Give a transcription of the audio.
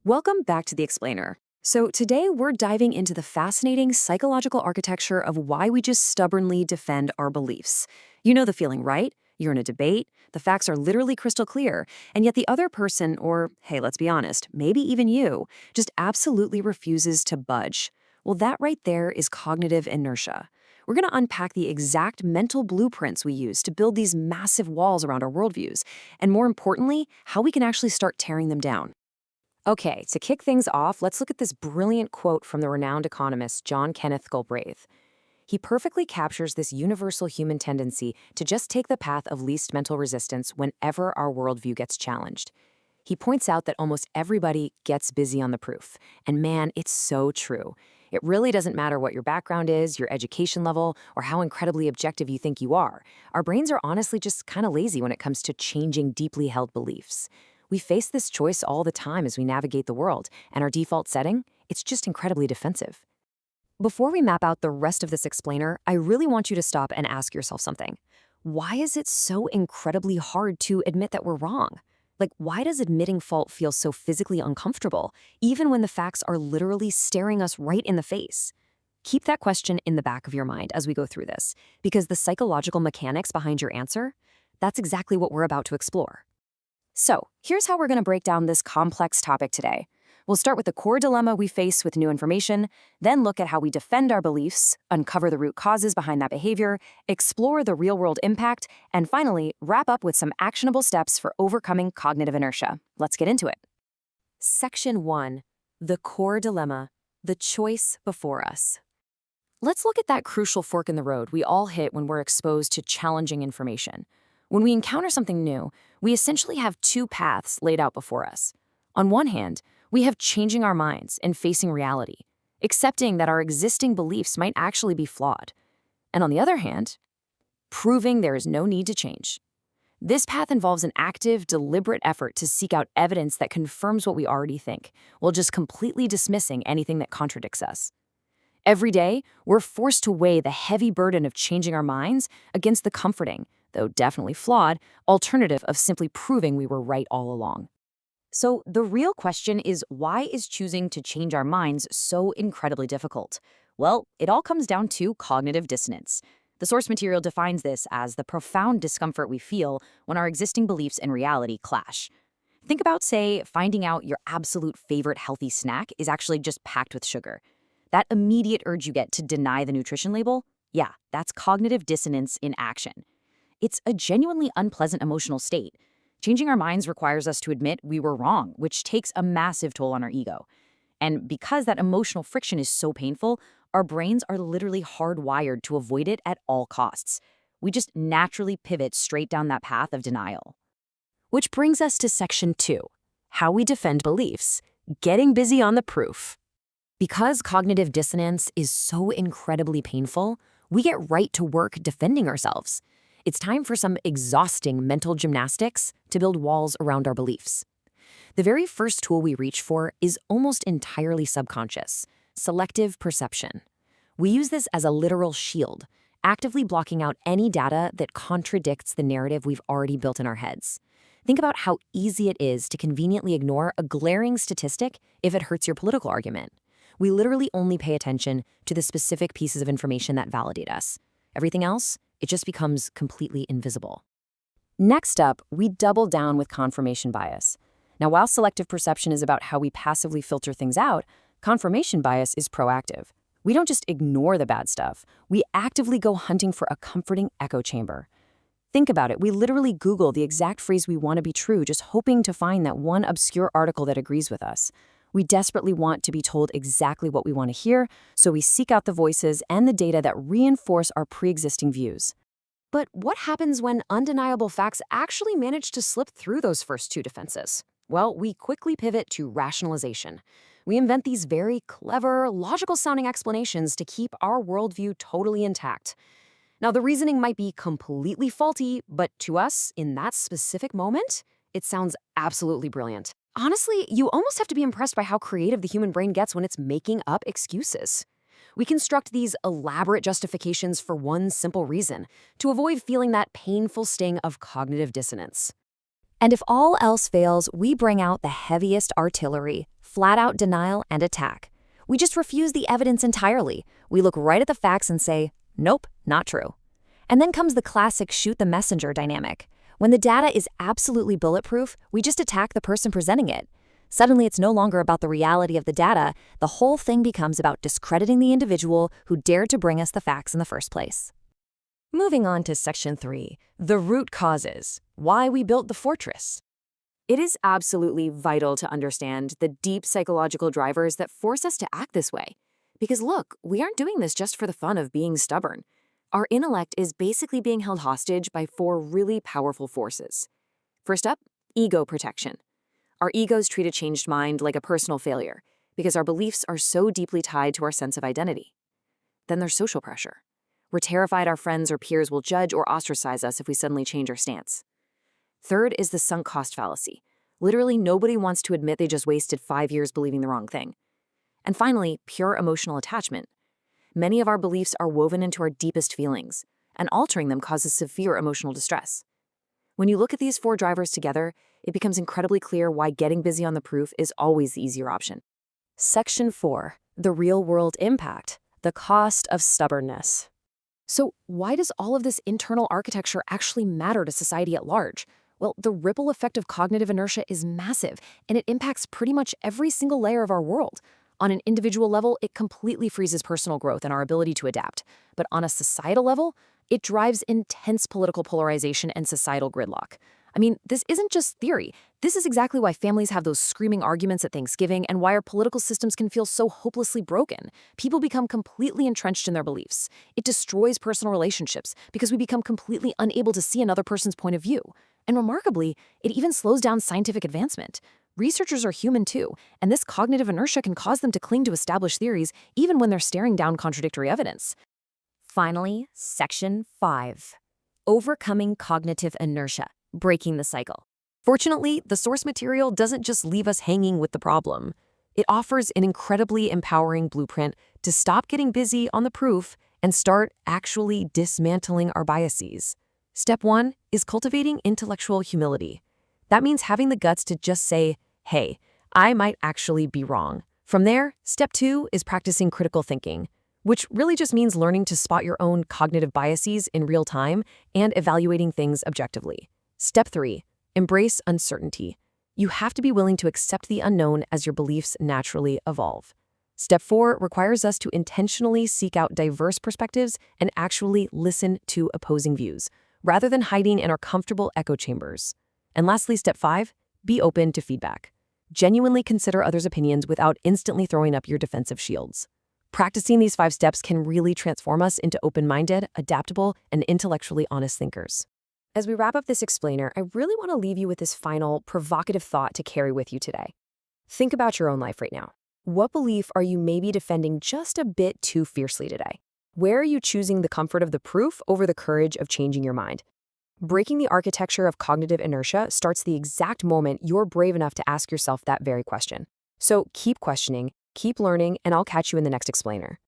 Welcome back to The Explainer. So today we're diving into the fascinating psychological architecture of why we just stubbornly defend our beliefs. You know the feeling, right? You're in a debate, the facts are literally crystal clear, and yet the other person, or hey, let's be honest, maybe even you, just absolutely refuses to budge. Well, that right there is cognitive inertia. We're going to unpack the exact mental blueprints we use to build these massive walls around our worldviews, and more importantly, how we can actually start tearing them down. Okay, to kick things off, let's look at this brilliant quote from the renowned economist John Kenneth Galbraith. He perfectly captures this universal human tendency to just take the path of least mental resistance whenever our worldview gets challenged. He points out that almost everybody gets busy on the proof. And man, it's so true. It really doesn't matter what your background is, your education level, or how incredibly objective you think you are. Our brains are honestly just kind of lazy when it comes to changing deeply held beliefs. We face this choice all the time as we navigate the world, and our default setting, it's just incredibly defensive. Before we map out the rest of this explainer, I really want you to stop and ask yourself something. Why is it so incredibly hard to admit that we're wrong? Like, why does admitting fault feel so physically uncomfortable, even when the facts are literally staring us right in the face? Keep that question in the back of your mind as we go through this, because the psychological mechanics behind your answer, that's exactly what we're about to explore. So, here's how we're going to break down this complex topic today. We'll start with the core dilemma we face with new information, then look at how we defend our beliefs, uncover the root causes behind that behavior, explore the real-world impact, and finally, wrap up with some actionable steps for overcoming cognitive inertia. Let's get into it. Section 1. The core dilemma, the choice before us. Let's look at that crucial fork in the road we all hit when we're exposed to challenging information. When we encounter something new, we essentially have two paths laid out before us. On one hand, we have changing our minds and facing reality, accepting that our existing beliefs might actually be flawed. And on the other hand, proving there is no need to change. This path involves an active, deliberate effort to seek out evidence that confirms what we already think, while just completely dismissing anything that contradicts us. Every day, we're forced to weigh the heavy burden of changing our minds against the comforting, though definitely flawed, alternative of simply proving we were right all along. So the real question is, why is choosing to change our minds so incredibly difficult? Well, it all comes down to cognitive dissonance. The source material defines this as the profound discomfort we feel when our existing beliefs and reality clash. Think about, say, finding out your absolute favorite healthy snack is actually just packed with sugar. That immediate urge you get to deny the nutrition label? Yeah, that's cognitive dissonance in action. It's a genuinely unpleasant emotional state. Changing our minds requires us to admit we were wrong, which takes a massive toll on our ego. And because that emotional friction is so painful, our brains are literally hardwired to avoid it at all costs. We just naturally pivot straight down that path of denial. Which brings us to Section 2, how we defend beliefs, getting busy on the proof. Because cognitive dissonance is so incredibly painful, we get right to work defending ourselves. It's time for some exhausting mental gymnastics to build walls around our beliefs. The very first tool we reach for is almost entirely subconscious: selective perception. We use this as a literal shield, actively blocking out any data that contradicts the narrative we've already built in our heads. Think about how easy it is to conveniently ignore a glaring statistic if it hurts your political argument. We literally only pay attention to the specific pieces of information that validate us. Everything else, it just becomes completely invisible. Next up, we double down with confirmation bias. Now, while selective perception is about how we passively filter things out, confirmation bias is proactive. We don't just ignore the bad stuff. We actively go hunting for a comforting echo chamber. Think about it. We literally Google the exact phrase we want to be true, just hoping to find that one obscure article that agrees with us. We desperately want to be told exactly what we want to hear, so we seek out the voices and the data that reinforce our pre-existing views. But what happens when undeniable facts actually manage to slip through those first two defenses? Well, we quickly pivot to rationalization. We invent these very clever, logical-sounding explanations to keep our worldview totally intact. Now, the reasoning might be completely faulty, but to us, in that specific moment, it sounds absolutely brilliant. Honestly, you almost have to be impressed by how creative the human brain gets when it's making up excuses. We construct these elaborate justifications for one simple reason: to avoid feeling that painful sting of cognitive dissonance. And if all else fails, we bring out the heaviest artillery: Flat-out denial and attack. We just refuse the evidence entirely. We look right at the facts and say, nope, not true. And then comes the classic shoot the messenger dynamic. When the data is absolutely bulletproof, we just attack the person presenting it. Suddenly, it's no longer about the reality of the data. The whole thing becomes about discrediting the individual who dared to bring us the facts in the first place. Moving on to Section 3, the root causes, why we built the fortress. It is absolutely vital to understand the deep psychological drivers that force us to act this way. Because look, we aren't doing this just for the fun of being stubborn. Our intellect is basically being held hostage by 4 really powerful forces. First up, ego protection. Our egos treat a changed mind like a personal failure because our beliefs are so deeply tied to our sense of identity. Then there's social pressure. We're terrified our friends or peers will judge or ostracize us if we suddenly change our stance. Third is the sunk cost fallacy. Literally, nobody wants to admit they just wasted 5 years believing the wrong thing. And finally, pure emotional attachment. Many of our beliefs are woven into our deepest feelings, and altering them causes severe emotional distress. When you look at these 4 drivers together, it becomes incredibly clear why getting busy on the proof is always the easier option. Section 4, the real-world impact, the cost of stubbornness. So why does all of this internal architecture actually matter to society at large? Well, the ripple effect of cognitive inertia is massive, and it impacts pretty much every single layer of our world. On an individual level, it completely freezes personal growth and our ability to adapt. But on a societal level, it drives intense political polarization and societal gridlock. I mean, this isn't just theory. This is exactly why families have those screaming arguments at Thanksgiving and why our political systems can feel so hopelessly broken. People become completely entrenched in their beliefs. It destroys personal relationships because we become completely unable to see another person's point of view. And remarkably, it even slows down scientific advancement. Researchers are human too, and this cognitive inertia can cause them to cling to established theories even when they're staring down contradictory evidence. Finally, Section 5. Overcoming cognitive inertia, breaking the cycle. Fortunately, the source material doesn't just leave us hanging with the problem. It offers an incredibly empowering blueprint to stop getting busy on the proof and start actually dismantling our biases. Step 1 is cultivating intellectual humility. That means having the guts to just say, hey, I might actually be wrong. From there, Step 2 is practicing critical thinking, which really just means learning to spot your own cognitive biases in real time and evaluating things objectively. Step 3, embrace uncertainty. You have to be willing to accept the unknown as your beliefs naturally evolve. Step 4 requires us to intentionally seek out diverse perspectives and actually listen to opposing views, rather than hiding in our comfortable echo chambers. And lastly, Step 5, be open to feedback. Genuinely consider others' opinions without instantly throwing up your defensive shields. Practicing these 5 steps can really transform us into open-minded, adaptable, and intellectually honest thinkers. As we wrap up this explainer, I really want to leave you with this final, provocative thought to carry with you today. Think about your own life right now. What belief are you maybe defending just a bit too fiercely today? Where are you choosing the comfort of the proof over the courage of changing your mind? Breaking the architecture of cognitive inertia starts the exact moment you're brave enough to ask yourself that very question. So keep questioning, keep learning, and I'll catch you in the next explainer.